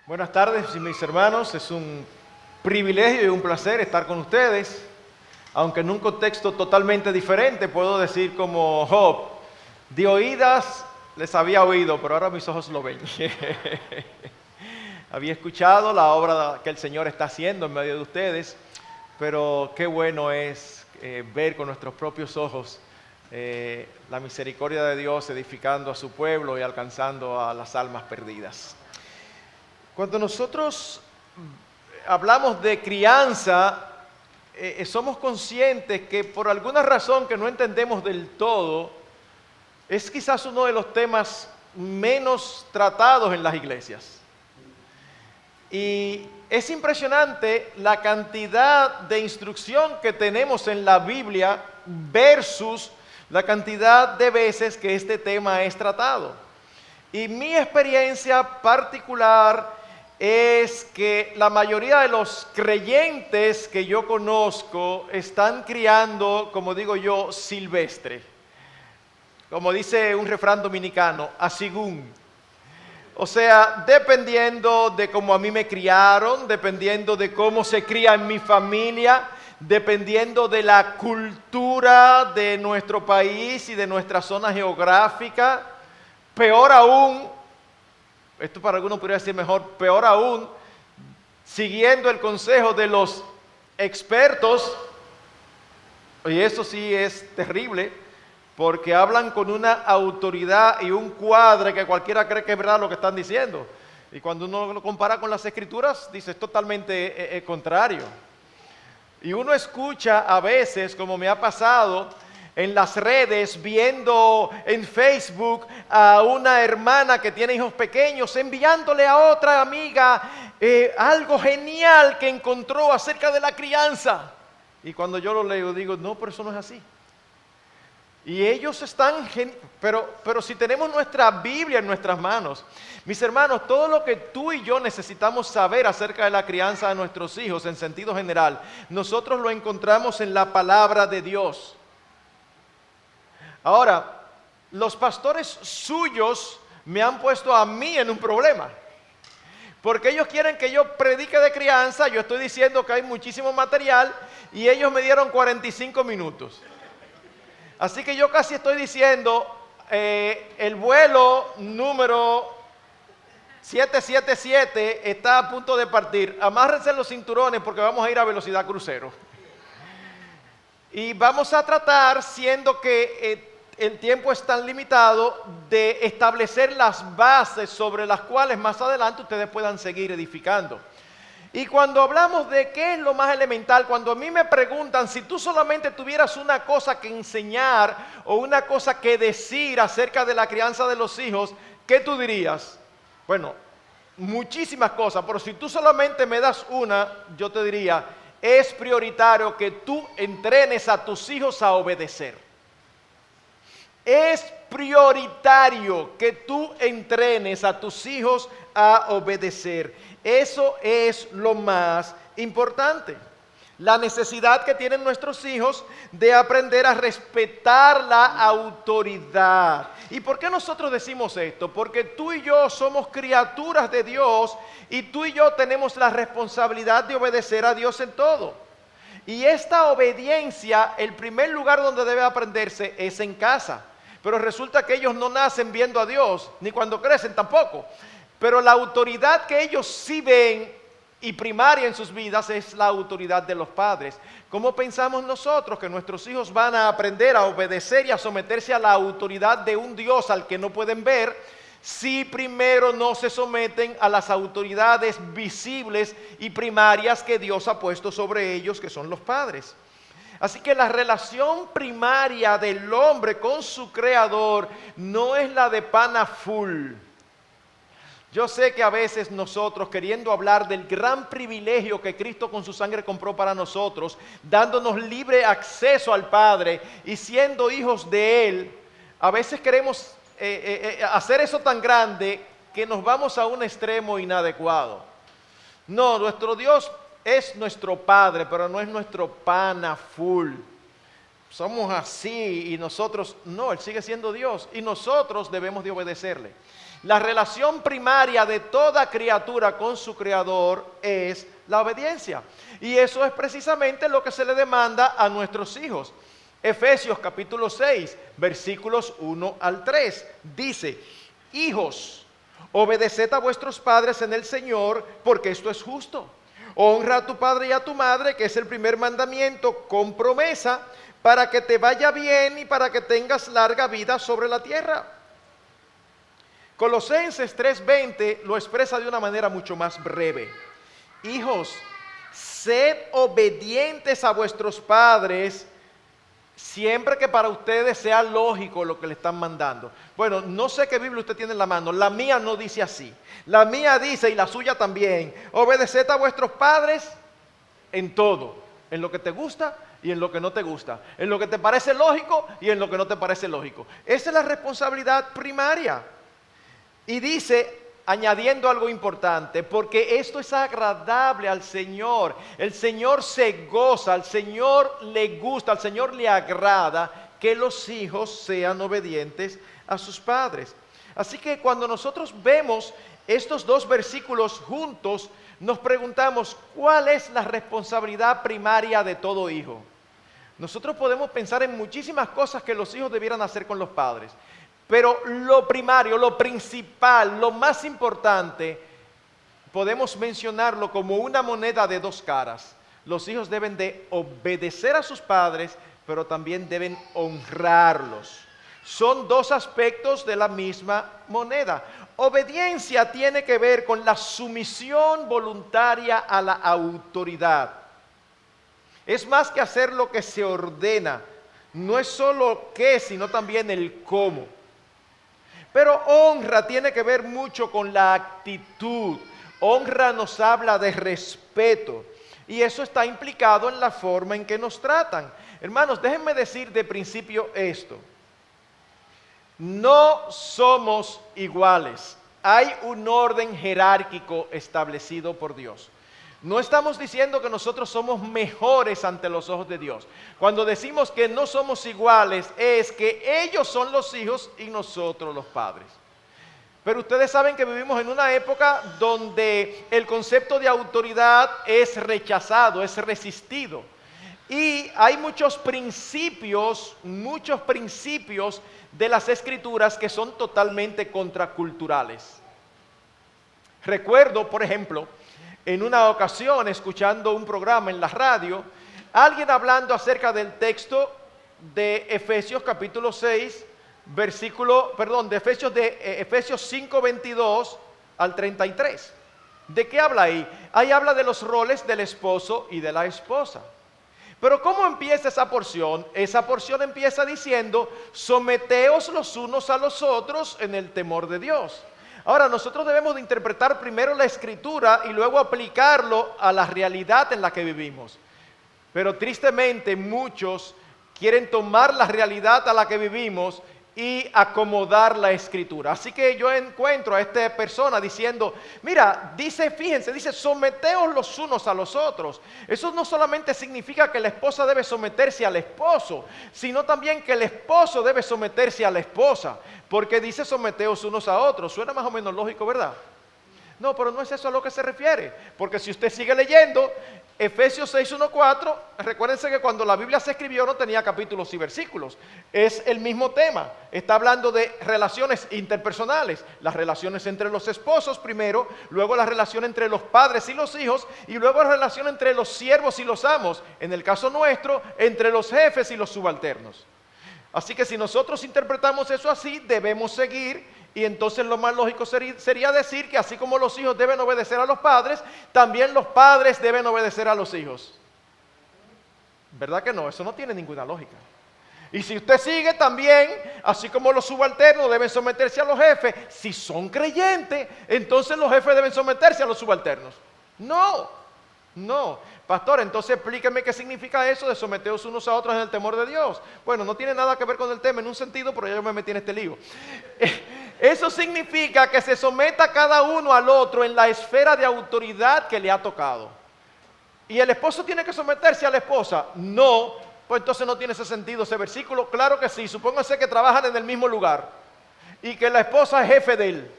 Buenas tardes, mis hermanos. Es un privilegio y un placer estar con ustedes, aunque en un contexto totalmente diferente. Puedo decir como Job: de oídas les había oído, pero ahora mis ojos lo ven. Había escuchado la obra que el Señor está haciendo en medio de ustedes, pero qué bueno es ver con nuestros propios ojos la misericordia de Dios edificando a su pueblo y alcanzando a las almas perdidas. Cuando nosotros hablamos de crianza, somos conscientes que por alguna razón que no entendemos del todo, es quizás uno de los temas menos tratados en las iglesias. Y es impresionante la cantidad de instrucción que tenemos en la Biblia versus la cantidad de veces que este tema es tratado. Y mi experiencia particular es que la mayoría de los creyentes que yo conozco están criando, como digo yo, silvestre. Como dice un refrán dominicano, a según. O sea, dependiendo de cómo a mí me criaron, dependiendo de cómo se cría en mi familia, dependiendo de la cultura de nuestro país y de nuestra zona geográfica, peor aún, esto para algunos podría decir mejor, peor aún, siguiendo el consejo de los expertos, y eso sí es terrible, porque hablan con una autoridad y un cuadre que cualquiera cree que es verdad lo que están diciendo. Y cuando uno lo compara con las escrituras, dice es totalmente contrario. Y uno escucha a veces, como me ha pasado, en las redes, viendo en Facebook a una hermana que tiene hijos pequeños, enviándole a otra amiga algo genial que encontró acerca de la crianza. Y cuando yo lo leo, digo, no, pero eso no es así. Y ellos están, pero si tenemos nuestra Biblia en nuestras manos, mis hermanos, todo lo que tú y yo necesitamos saber acerca de la crianza de nuestros hijos en sentido general, nosotros lo encontramos en la palabra de Dios. Ahora, los pastores suyos me han puesto a mí en un problema, porque ellos quieren que yo predique de crianza. Yo estoy diciendo que hay muchísimo material y ellos me dieron 45 minutos. Así que yo casi estoy diciendo, el vuelo número 777 está a punto de partir. Amárrense los cinturones porque vamos a ir a velocidad crucero. Y vamos a tratar, siendo que el tiempo es tan limitado, de establecer las bases sobre las cuales más adelante ustedes puedan seguir edificando. Y cuando hablamos de qué es lo más elemental, cuando a mí me preguntan si tú solamente tuvieras una cosa que enseñar o una cosa que decir acerca de la crianza de los hijos, ¿qué tú dirías? Bueno, muchísimas cosas, pero si tú solamente me das una, yo te diría, es prioritario que tú entrenes a tus hijos a obedecer. Es prioritario que tú entrenes a tus hijos a obedecer. Eso es lo más importante. La necesidad que tienen nuestros hijos de aprender a respetar la autoridad. ¿Y por qué nosotros decimos esto? Porque tú y yo somos criaturas de Dios y tú y yo tenemos la responsabilidad de obedecer a Dios en todo. Y esta obediencia, el primer lugar donde debe aprenderse es en casa. Pero resulta que ellos no nacen viendo a Dios, ni cuando crecen tampoco. Pero la autoridad que ellos sí ven y primaria en sus vidas es la autoridad de los padres. ¿Cómo pensamos nosotros que nuestros hijos van a aprender a obedecer y a someterse a la autoridad de un Dios al que no pueden ver, si primero no se someten a las autoridades visibles y primarias que Dios ha puesto sobre ellos, que son los padres? Así que la relación primaria del hombre con su creador no es la de pana full. Yo sé que a veces nosotros, queriendo hablar del gran privilegio que Cristo con su sangre compró para nosotros, dándonos libre acceso al Padre y siendo hijos de Él, a veces queremos hacer eso tan grande que nos vamos a un extremo inadecuado. No, nuestro Dios es nuestro Padre, pero no es nuestro pana full. somos así y nosotros, no, Él sigue siendo Dios y nosotros debemos de obedecerle. La relación primaria de toda criatura con su Creador es la obediencia. Y eso es precisamente lo que se le demanda a nuestros hijos. Efesios capítulo 6, versículos 1 al 3, dice: hijos, obedeced a vuestros padres en el Señor, porque esto es justo. Honra a tu padre y a tu madre, que es el primer mandamiento, con promesa, para que te vaya bien y para que tengas larga vida sobre la tierra. Colosenses 3:20 lo expresa de una manera mucho más breve. Hijos, sed obedientes a vuestros padres, siempre que para ustedes sea lógico lo que le están mandando. Bueno, no sé qué Biblia usted tiene en la mano, la mía no dice así. La mía dice, y la suya también: obedeced a vuestros padres en todo, en lo que te gusta y en lo que no te gusta, en lo que te parece lógico y en lo que no te parece lógico. Esa es la responsabilidad primaria. Y dice, añadiendo algo importante, porque esto es agradable al Señor. El Señor se goza, al Señor le gusta, al Señor le agrada que los hijos sean obedientes a sus padres. Así que cuando nosotros vemos estos dos versículos juntos, nos preguntamos, ¿cuál es la responsabilidad primaria de todo hijo? Nosotros podemos pensar en muchísimas cosas que los hijos debieran hacer con los padres. Pero lo primario, lo principal, lo más importante, podemos mencionarlo como una moneda de dos caras. Los hijos deben de obedecer a sus padres, pero también deben honrarlos. Son dos aspectos de la misma moneda. Obediencia tiene que ver con la sumisión voluntaria a la autoridad. Es más que hacer lo que se ordena. No es solo qué, sino también el cómo. Pero honra tiene que ver mucho con la actitud. Honra nos habla de respeto. Y eso está implicado en la forma en que nos tratan. Hermanos, déjenme decir de principio esto. No somos iguales. Hay un orden jerárquico establecido por Dios. No estamos diciendo que nosotros somos mejores ante los ojos de Dios. Cuando decimos que no somos iguales, es que ellos son los hijos y nosotros los padres. Pero ustedes saben que vivimos en una época donde el concepto de autoridad es rechazado, es resistido. Y hay muchos principios de las Escrituras que son totalmente contraculturales. Recuerdo, por ejemplo, en una ocasión, escuchando un programa en la radio, alguien hablando acerca del texto de Efesios capítulo 6, Efesios 5, 22 al 33. ¿De qué habla ahí? Ahí habla de los roles del esposo y de la esposa. Pero ¿cómo empieza esa porción? Esa porción empieza diciendo: someteos los unos a los otros en el temor de Dios. Ahora, nosotros debemos de interpretar primero la Escritura y luego aplicarlo a la realidad en la que vivimos. Pero tristemente muchos quieren tomar la realidad a la que vivimos y acomodar la Escritura. Así que yo encuentro a esta persona diciendo: mira, fíjense, dice someteos los unos a los otros. Eso no solamente significa que la esposa debe someterse al esposo, sino también que el esposo debe someterse a la esposa, porque dice someteos unos a otros. Suena más o menos lógico, ¿verdad? No, pero no es eso a lo que se refiere, porque si usted sigue leyendo Efesios 6, 1, 4, recuérdense que cuando la Biblia se escribió no tenía capítulos y versículos, es el mismo tema, está hablando de relaciones interpersonales, las relaciones entre los esposos primero, luego la relación entre los padres y los hijos, y luego la relación entre los siervos y los amos, en el caso nuestro, entre los jefes y los subalternos. Así que si nosotros interpretamos eso así, debemos seguir. Y entonces lo más lógico sería decir que así como los hijos deben obedecer a los padres, también los padres deben obedecer a los hijos. ¿Verdad que no? Eso no tiene ninguna lógica. Y si usted sigue también, así como los subalternos deben someterse a los jefes, si son creyentes, entonces los jefes deben someterse a los subalternos. No. Pastor, entonces explíqueme qué significa eso de someteos unos a otros en el temor de Dios. Bueno, no tiene nada que ver con el tema en un sentido, pero yo me metí en este lío. Eso significa que se someta cada uno al otro en la esfera de autoridad que le ha tocado. ¿Y el esposo tiene que someterse a la esposa? No, Pues entonces no tiene ese sentido ese versículo. Claro que sí, supónganse que trabajan en el mismo lugar y que la esposa es jefe de él.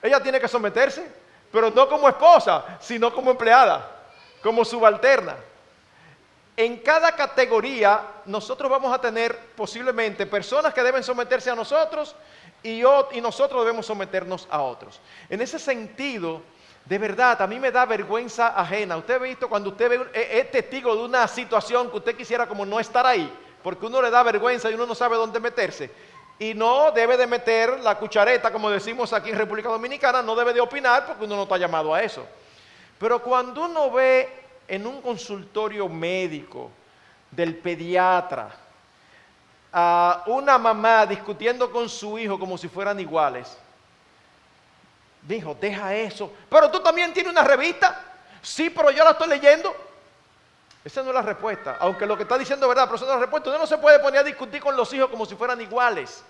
Ella tiene que someterse, pero no como esposa, sino como empleada, como subalterna. En cada categoría nosotros vamos a tener posiblemente personas que deben someterse a nosotros y nosotros debemos someternos a otros. En ese sentido, de verdad, a mí me da vergüenza ajena. Usted ha visto cuando usted es testigo de una situación que usted quisiera como no estar ahí, porque uno le da vergüenza y uno no sabe dónde meterse. Y no debe de meter la cuchareta, como decimos aquí en República Dominicana, no debe de opinar porque uno no está llamado a eso. Pero cuando uno ve en un consultorio médico del pediatra a una mamá discutiendo con su hijo como si fueran iguales, dijo, deja eso. Pero tú también tienes una revista. Sí, pero yo la estoy leyendo. Esa no es la respuesta. Aunque lo que está diciendo es verdad, pero esa no es la respuesta. Uno no se puede poner a discutir con los hijos como si fueran iguales.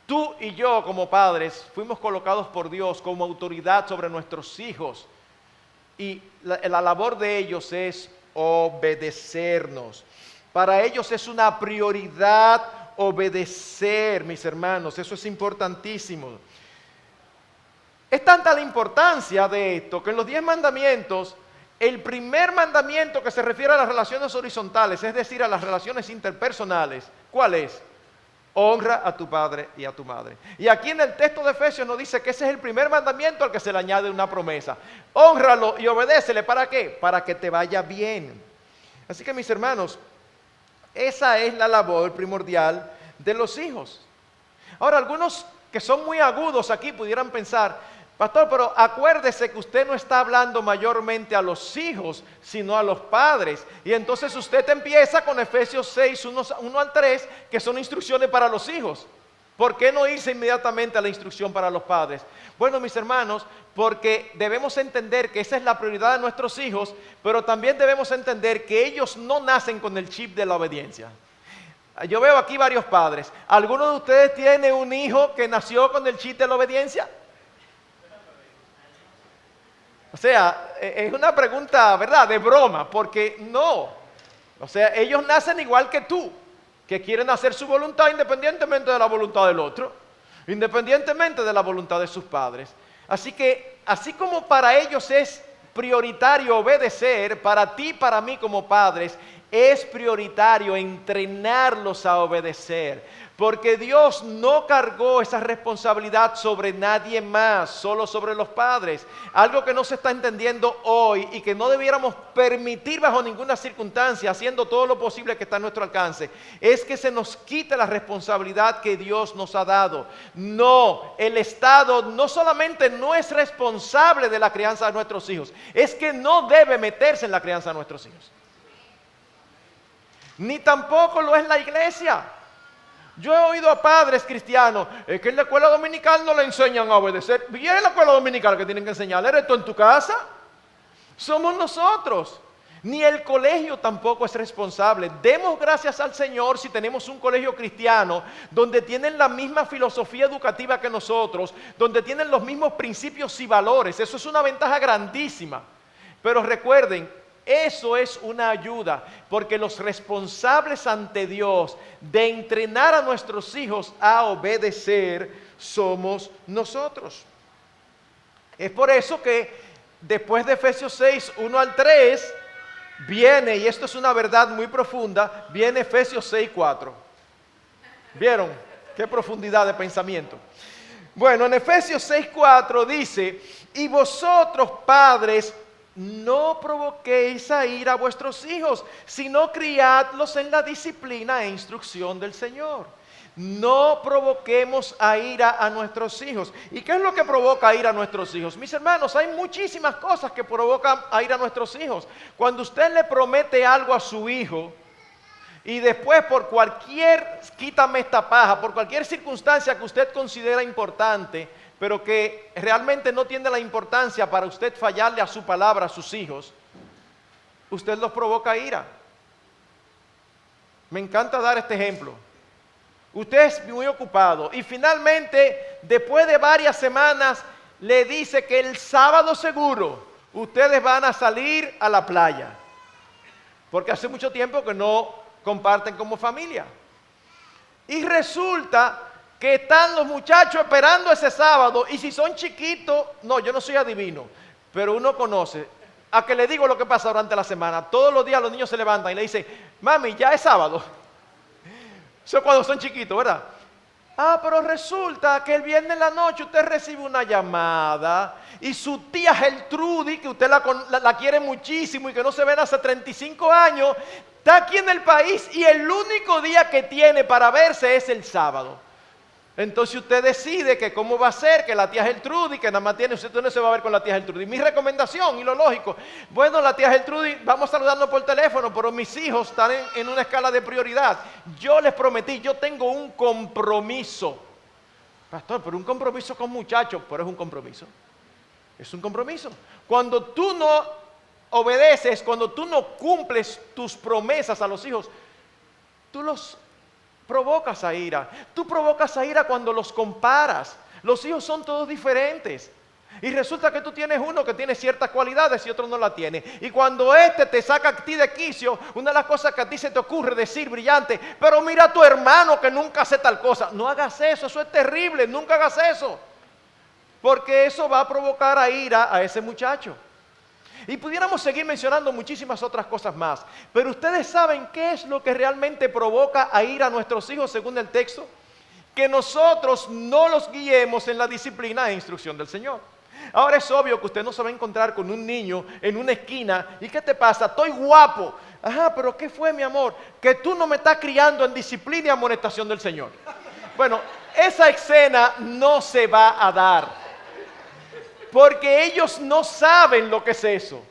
Tú y yo como padres fuimos colocados por Dios como autoridad sobre nuestros hijos. Y la labor de ellos es obedecernos. Para ellos es una prioridad obedecer, mis hermanos. Eso es importantísimo. Es tanta la importancia de esto que en los 10 mandamientos, el primer mandamiento que se refiere a las relaciones horizontales, es decir, a las relaciones interpersonales, ¿cuál es? Honra a tu padre y a tu madre. Y aquí en el texto de Efesios nos dice que ese es el primer mandamiento al que se le añade una promesa. Hónralo y obedécele. ¿Para qué? Para que te vaya bien. Así que mis hermanos, esa es la labor primordial de los hijos. Ahora, algunos que son muy agudos aquí pudieran pensar, pastor, pero acuérdese que usted no está hablando mayormente a los hijos, sino a los padres. Y entonces usted empieza con Efesios 6, 1 al 3, que son instrucciones para los hijos. ¿Por qué no irse inmediatamente a la instrucción para los padres? Bueno, mis hermanos, porque debemos entender que esa es la prioridad de nuestros hijos, pero también debemos entender que ellos no nacen con el chip de la obediencia. Yo veo aquí varios padres. ¿Alguno de ustedes tiene un hijo que nació con el chip de la obediencia? O sea, es una pregunta, ¿verdad?, de broma, porque no. O sea, ellos nacen igual que tú, que quieren hacer su voluntad independientemente de la voluntad del otro, independientemente de la voluntad de sus padres. Así que, así como para ellos es prioritario obedecer, para ti y para mí como padres, es prioritario entrenarlos a obedecer. Porque Dios no cargó esa responsabilidad sobre nadie más, solo sobre los padres. Algo que no se está entendiendo hoy y que no debiéramos permitir bajo ninguna circunstancia, haciendo todo lo posible que está a nuestro alcance, es que se nos quite la responsabilidad que Dios nos ha dado. No, el Estado no solamente no es responsable de la crianza de nuestros hijos, es que no debe meterse en la crianza de nuestros hijos. Ni tampoco lo es la iglesia. Yo he oído a padres cristianos, es que en la escuela dominical no le enseñan a obedecer. ¿Y en la escuela dominical que tienen que enseñar? ¿Eres tú en tu casa? Somos nosotros. Ni el colegio tampoco es responsable. Demos gracias al Señor si tenemos un colegio cristiano donde tienen la misma filosofía educativa que nosotros, donde tienen los mismos principios y valores. Eso es una ventaja grandísima. Pero recuerden, eso es una ayuda, porque los responsables ante Dios de entrenar a nuestros hijos a obedecer somos nosotros. Es por eso que después de Efesios 6, 1 al 3, viene, y esto es una verdad muy profunda, viene Efesios 6, 4. ¿Vieron? Qué profundidad de pensamiento. Bueno, en Efesios 6, 4 dice, y vosotros padres, no provoquéis a ira a vuestros hijos, sino criadlos en la disciplina e instrucción del Señor. No provoquemos a ira a nuestros hijos. ¿Y qué es lo que provoca a ira a nuestros hijos? Mis hermanos, hay muchísimas cosas que provocan a ira a nuestros hijos. Cuando usted le promete algo a su hijo y después por cualquier, quítame esta paja, por cualquier circunstancia que usted considera importante, pero que realmente no tiene la importancia para usted fallarle a su palabra a sus hijos, usted los provoca ira. Me encanta dar este ejemplo. Usted es muy ocupado y finalmente, después de varias semanas, le dice que el sábado seguro ustedes van a salir a la playa. Porque hace mucho tiempo que no comparten como familia. Y resulta que están los muchachos esperando ese sábado, y si son chiquitos, no, yo no soy adivino, pero uno conoce, a que le digo lo que pasa durante la semana. Todos los días los niños se levantan y le dicen, mami, ya es sábado. Eso cuando son chiquitos, ¿verdad? Ah, pero resulta que el viernes en la noche usted recibe una llamada y su tía Gertrudis, que usted la quiere muchísimo y que no se ven hace 35 años, está aquí en el país y el único día que tiene para verse es el sábado. Entonces usted decide que cómo va a ser, que la tía Gertrudis, que nada más tiene, usted no se va a ver con la tía Gertrudis. Mi recomendación y lo lógico, bueno, la tía Gertrudis, vamos a saludarnos por teléfono, pero mis hijos están en una escala de prioridad. Yo les prometí, yo tengo un compromiso. Pastor, pero un compromiso con muchachos, pero es un compromiso. Es un compromiso. Cuando tú no obedeces, cuando tú no cumples tus promesas a los hijos, tú los provocas a ira. Tú provocas a ira cuando los comparas. Los hijos son todos diferentes. Y resulta que tú tienes uno que tiene ciertas cualidades y otro no la tiene. Y cuando este te saca a ti de quicio, una de las cosas que a ti se te ocurre decir brillante, pero mira a tu hermano que nunca hace tal cosa. No hagas eso, eso es terrible, nunca hagas eso. Porque eso va a provocar a ira a ese muchacho. Y pudiéramos seguir mencionando muchísimas otras cosas más. Pero ustedes saben qué es lo que realmente provoca a ira a nuestros hijos según el texto. Que nosotros no los guiemos en la disciplina e instrucción del Señor. Ahora es obvio que usted no se va a encontrar con un niño en una esquina. ¿Y qué te pasa? Estoy guapo. Ajá, pero ¿qué fue, mi amor? Que tú no me estás criando en disciplina y amonestación del Señor. Bueno, esa escena no se va a dar. Porque ellos no saben lo que es eso.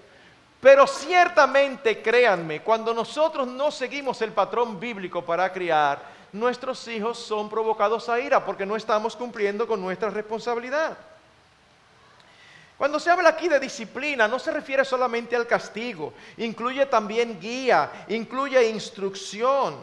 Pero ciertamente, créanme, cuando nosotros no seguimos el patrón bíblico para criar, nuestros hijos son provocados a ira porque no estamos cumpliendo con nuestra responsabilidad. Cuando se habla aquí de disciplina, no se refiere solamente al castigo, incluye también guía, incluye instrucción.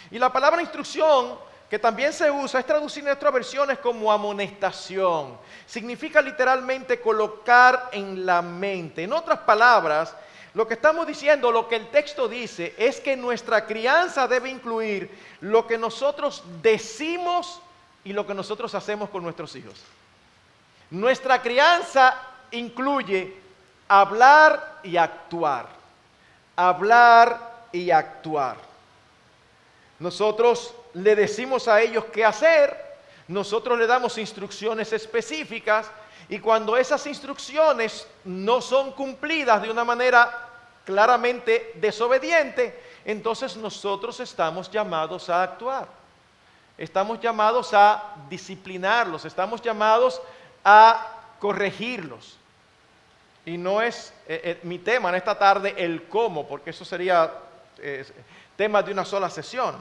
Y la palabra instrucción, que también se usa, es traducir en nuestras versiones como amonestación. Significa literalmente colocar en la mente. En otras palabras, lo que estamos diciendo, lo que el texto dice, es que nuestra crianza debe incluir lo que nosotros decimos y lo que nosotros hacemos con nuestros hijos. Nuestra crianza incluye hablar y actuar. Hablar y actuar. Nosotros le decimos a ellos qué hacer, nosotros le damos instrucciones específicas y cuando esas instrucciones no son cumplidas de una manera claramente desobediente, entonces nosotros estamos llamados a actuar. Estamos llamados a disciplinarlos, estamos llamados a corregirlos. Y no es mi tema en esta tarde el cómo, porque eso sería tema de una sola sesión.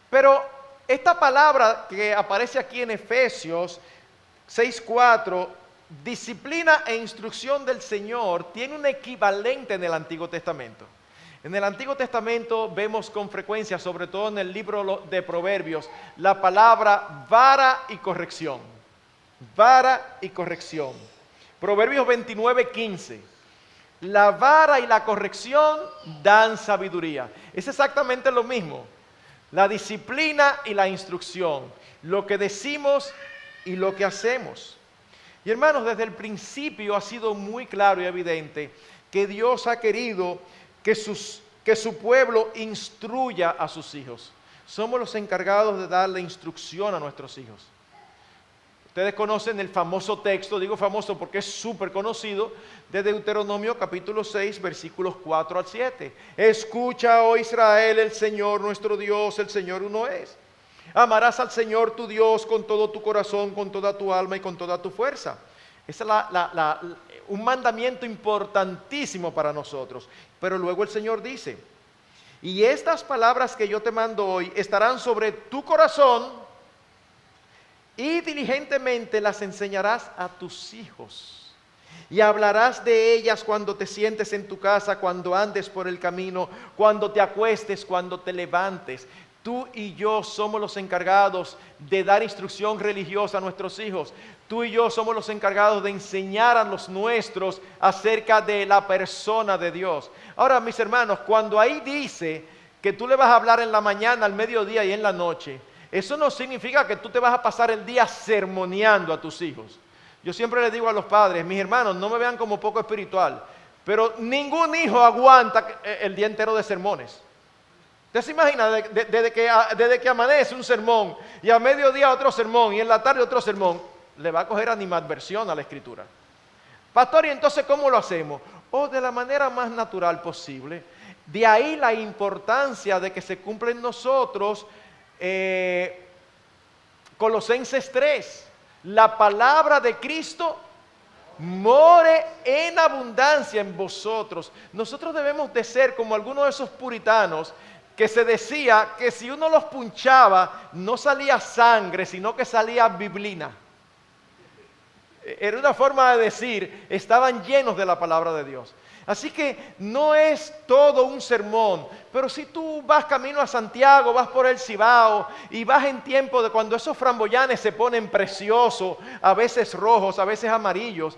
Pero esta palabra que aparece aquí en Efesios 6:4, disciplina e instrucción del Señor, tiene un equivalente en el Antiguo Testamento. En el Antiguo Testamento vemos con frecuencia, sobre todo en el libro de Proverbios, la palabra vara y corrección. Vara y corrección. Proverbios 29:15. La vara y la corrección dan sabiduría. Es exactamente lo mismo. La disciplina y la instrucción. Lo que decimos y lo que hacemos. Y hermanos, desde el principio ha sido muy claro y evidente que Dios ha querido que su pueblo instruya a sus hijos. Somos los encargados de darle instrucción a nuestros hijos. Ustedes conocen el famoso texto, digo famoso porque es súper conocido, de Deuteronomio capítulo 6, versículos 4 al 7. Escucha, oh Israel, el Señor nuestro Dios, el Señor uno es. Amarás al Señor tu Dios con todo tu corazón, con toda tu alma y con toda tu fuerza. Ese es un mandamiento importantísimo para nosotros. Pero luego el Señor dice, y estas palabras que yo te mando hoy estarán sobre tu corazón, y diligentemente las enseñarás a tus hijos. Y hablarás de ellas cuando te sientes en tu casa, cuando andes por el camino, cuando te acuestes, cuando te levantes. Tú y yo somos los encargados de dar instrucción religiosa a nuestros hijos. Tú y yo somos los encargados de enseñar a los nuestros acerca de la persona de Dios. Ahora, mis hermanos, cuando ahí dice que tú le vas a hablar en la mañana, al mediodía y en la noche, eso no significa que tú te vas a pasar el día sermoneando a tus hijos. Yo siempre les digo a los padres, mis hermanos, no me vean como poco espiritual, pero ningún hijo aguanta el día entero de sermones. ¿Usted se imagina desde que amanece un sermón y a mediodía otro sermón y en la tarde otro sermón? Le va a coger animadversión a la escritura. Pastor, ¿y entonces cómo lo hacemos? De la manera más natural posible. De ahí la importancia de que se cumpla en nosotros Colosenses 3. La palabra de Cristo more en abundancia en vosotros. Nosotros debemos de ser como algunos de esos puritanos que se decía que si uno los punchaba no salía sangre, sino que salía biblina. Era una forma de decir, estaban llenos de la palabra de Dios. Así que no es todo un sermón, pero si tú vas camino a Santiago, vas por el Cibao y vas en tiempo de cuando esos framboyanes se ponen preciosos, a veces rojos, a veces amarillos.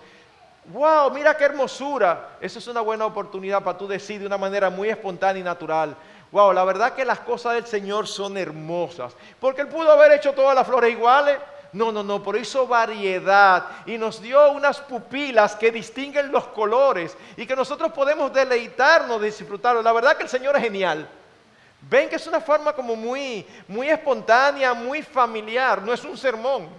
¡Wow! Mira qué hermosura. Eso es una buena oportunidad para tú decir de una manera muy espontánea y natural. ¡Wow! La verdad que las cosas del Señor son hermosas. Porque Él pudo haber hecho todas las flores iguales. No, pero hizo variedad y nos dio unas pupilas que distinguen los colores y que nosotros podemos deleitarnos, disfrutarlo. La verdad que el Señor es genial. Ven que es una forma como muy espontánea, muy familiar, no es un sermón.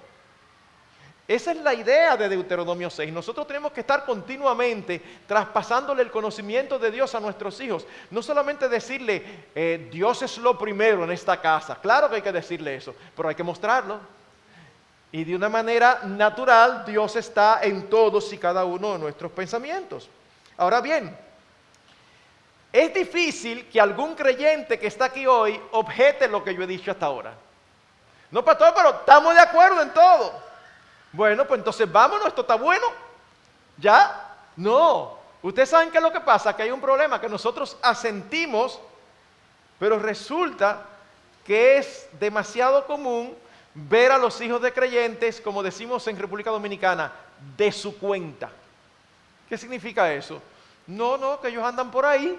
Esa es la idea de Deuteronomio 6. Nosotros tenemos que estar continuamente traspasándole el conocimiento de Dios a nuestros hijos. No solamente decirle, Dios es lo primero en esta casa. Claro que hay que decirle eso, pero hay que mostrarlo. Y de una manera natural, Dios está en todos y cada uno de nuestros pensamientos. Ahora bien, es difícil que algún creyente que está aquí hoy objete lo que yo he dicho hasta ahora. No, pastor, pero estamos de acuerdo en todo. Bueno, pues entonces vámonos, esto está bueno. ¿Ya? No. Ustedes saben qué es lo que pasa, que hay un problema, que nosotros asentimos, pero resulta que es demasiado común ver a los hijos de creyentes, como decimos en República Dominicana, de su cuenta. ¿Qué significa eso? No, que ellos andan por ahí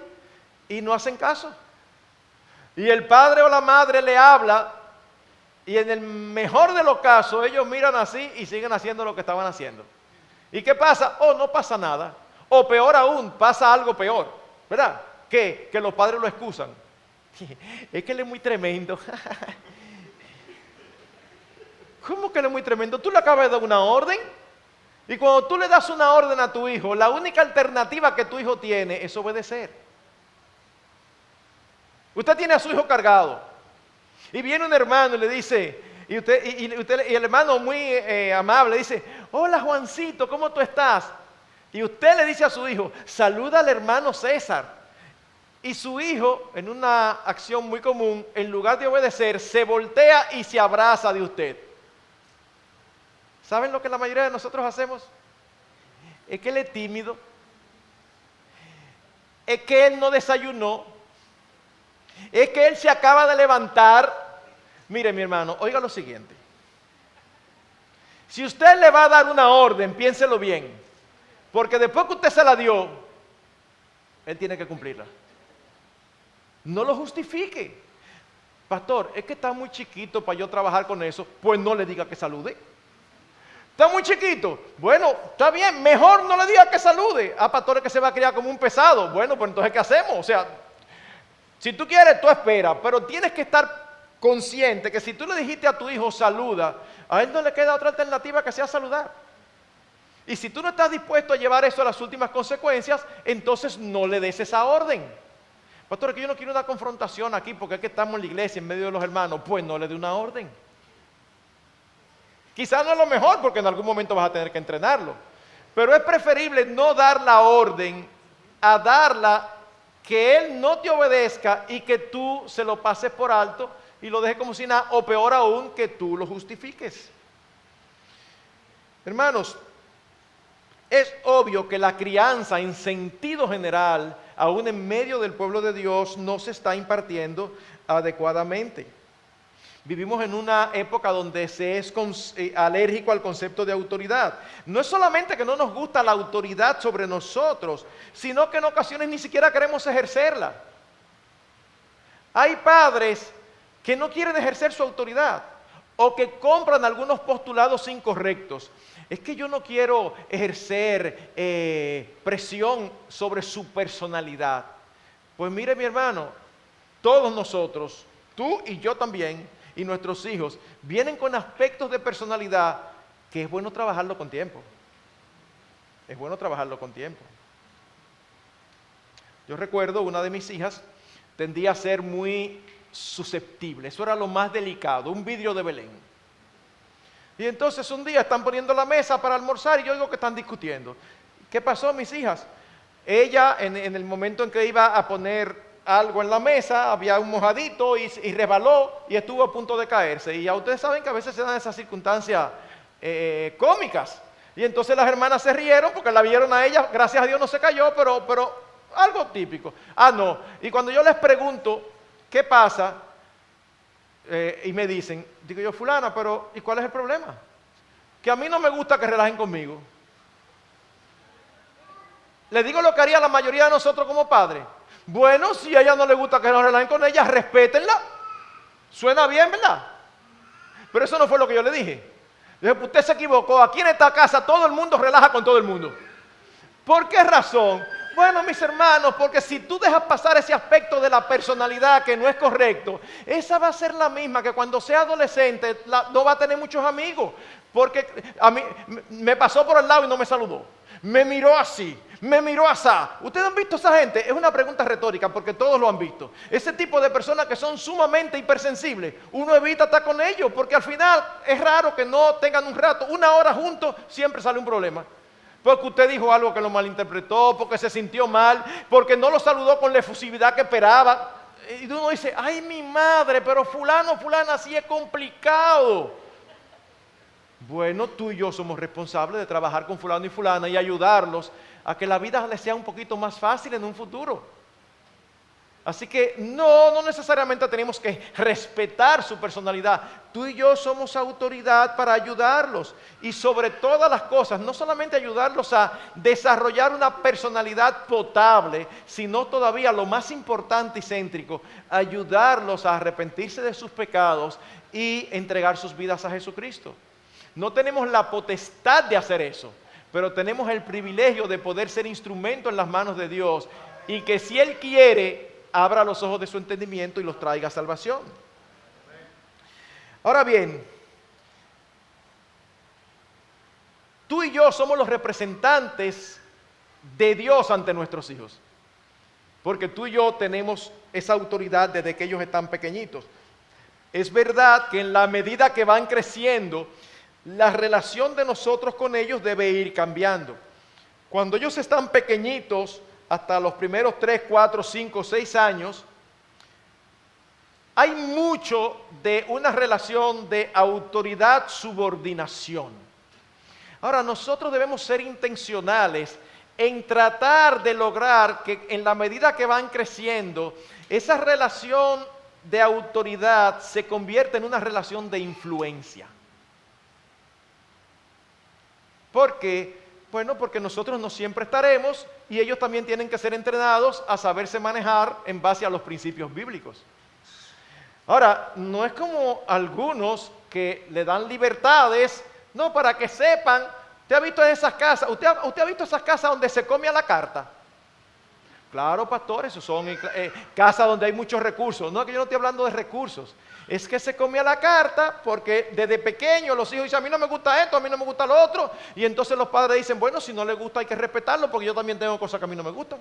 y no hacen caso. Y el padre o la madre le habla y en el mejor de los casos ellos miran así y siguen haciendo lo que estaban haciendo. ¿Y qué pasa? No pasa nada. O peor aún, pasa algo peor, ¿verdad? Que los padres lo excusan. Es que él es muy tremendo. ¿Cómo que él es muy tremendo? Tú le acabas de dar una orden y cuando tú le das una orden a tu hijo, la única alternativa que tu hijo tiene es obedecer. Usted tiene a su hijo cargado y viene un hermano y le dice, y el hermano muy amable dice, hola Juancito, ¿cómo tú estás? Y usted le dice a su hijo, saluda al hermano César. Y su hijo, en una acción muy común, en lugar de obedecer, se voltea y se abraza de usted. ¿Saben lo que la mayoría de nosotros hacemos? Es que él es tímido, es que él no desayunó, es que él se acaba de levantar. Mire, mi hermano, oiga lo siguiente. Si usted le va a dar una orden, piénselo bien, porque después que usted se la dio, él tiene que cumplirla. No lo justifique. Pastor, es que está muy chiquito para yo trabajar con eso, pues no le diga que salude. Está muy chiquito. Bueno, está bien, mejor no le diga que salude. Pastor, que se va a criar como un pesado. Bueno, pues entonces, ¿qué hacemos? O sea, si tú quieres, tú espera, pero tienes que estar consciente que si tú le dijiste a tu hijo saluda, a él no le queda otra alternativa que sea saludar. Y si tú no estás dispuesto a llevar eso a las últimas consecuencias, entonces no le des esa orden. Pastor, es que yo no quiero una confrontación aquí porque es que estamos en la iglesia en medio de los hermanos. Pues no le dé una orden. Quizás no es lo mejor porque en algún momento vas a tener que entrenarlo. Pero es preferible no dar la orden a darla, que él no te obedezca y que tú se lo pases por alto y lo dejes como si nada, o peor aún, que tú lo justifiques. Hermanos, es obvio que la crianza en sentido general, aún en medio del pueblo de Dios, no se está impartiendo adecuadamente. Vivimos en una época donde se es alérgico al concepto de autoridad. No es solamente que no nos gusta la autoridad sobre nosotros, sino que en ocasiones ni siquiera queremos ejercerla. Hay padres que no quieren ejercer su autoridad o que compran algunos postulados incorrectos. Es que yo no quiero ejercer presión sobre su personalidad. Pues mire, mi hermano, todos nosotros, tú y yo también, y nuestros hijos, vienen con aspectos de personalidad que es bueno trabajarlo con tiempo. Es bueno trabajarlo con tiempo. Yo recuerdo una de mis hijas tendía a ser muy susceptible, eso era lo más delicado, un vidrio de Belén. Y entonces un día están poniendo la mesa para almorzar y yo digo que están discutiendo. ¿Qué pasó, mis hijas? Ella, en el momento en que iba a poner algo en la mesa, había un mojadito y resbaló y estuvo a punto de caerse. Y ya ustedes saben que a veces se dan esas circunstancias cómicas. Y entonces las hermanas se rieron porque la vieron a ella, gracias a Dios no se cayó, pero algo típico. Ah, no. Y cuando yo les pregunto, ¿qué pasa? Y me dicen, digo yo, fulana, pero ¿y cuál es el problema? Que a mí no me gusta que relajen conmigo. Le digo lo que haría la mayoría de nosotros como padres. Bueno, si a ella no le gusta que nos relajen con ella, respétenla. Suena bien, ¿verdad? Pero eso no fue lo que yo le dije. Dije, usted se equivocó. Aquí en esta casa todo el mundo relaja con todo el mundo. ¿Por qué razón? Bueno, mis hermanos, porque si tú dejas pasar ese aspecto de la personalidad que no es correcto, esa va a ser la misma que cuando sea adolescente no va a tener muchos amigos. Porque a mí me pasó por el lado y no me saludó. Me miró así, me miró asá. ¿Ustedes han visto a esa gente? Es una pregunta retórica porque todos lo han visto. Ese tipo de personas que son sumamente hipersensibles, uno evita estar con ellos porque al final es raro que no tengan un rato. Una hora juntos siempre sale un problema. Porque usted dijo algo que lo malinterpretó, porque se sintió mal, porque no lo saludó con la efusividad que esperaba. Y uno dice, ay mi madre, pero fulano, fulana, así es complicado. Bueno, tú y yo somos responsables de trabajar con fulano y fulana y ayudarlos a que la vida les sea un poquito más fácil en un futuro. Así que no necesariamente tenemos que respetar su personalidad. Tú y yo somos autoridad para ayudarlos. Y sobre todas las cosas, no solamente ayudarlos a desarrollar una personalidad potable, sino todavía lo más importante y céntrico, ayudarlos a arrepentirse de sus pecados y entregar sus vidas a Jesucristo. No tenemos la potestad de hacer eso, pero tenemos el privilegio de poder ser instrumento en las manos de Dios y que si Él quiere, abra los ojos de su entendimiento y los traiga a salvación. Ahora bien, tú y yo somos los representantes de Dios ante nuestros hijos, porque tú y yo tenemos esa autoridad desde que ellos están pequeñitos. Es verdad que en la medida que van creciendo, la relación de nosotros con ellos debe ir cambiando. Cuando ellos están pequeñitos, hasta los primeros 3, 4, 5, 6 años, hay mucho de una relación de autoridad-subordinación. Ahora, nosotros debemos ser intencionales en tratar de lograr que en la medida que van creciendo, esa relación de autoridad se convierta en una relación de influencia. ¿Por qué? Bueno, porque nosotros no siempre estaremos y ellos también tienen que ser entrenados a saberse manejar en base a los principios bíblicos. Ahora, no es como algunos que le dan libertades, no, para que sepan. ¿Usted ha visto esas casas? ¿Usted ha visto esas casas donde se come a la carta? Claro, pastores, esos son casas donde hay muchos recursos. No, que yo no estoy hablando de recursos. Es que se come a la carta porque desde pequeño los hijos dicen, a mí no me gusta esto, a mí no me gusta lo otro. Y entonces los padres dicen, bueno, si no le gusta hay que respetarlo porque yo también tengo cosas que a mí no me gustan.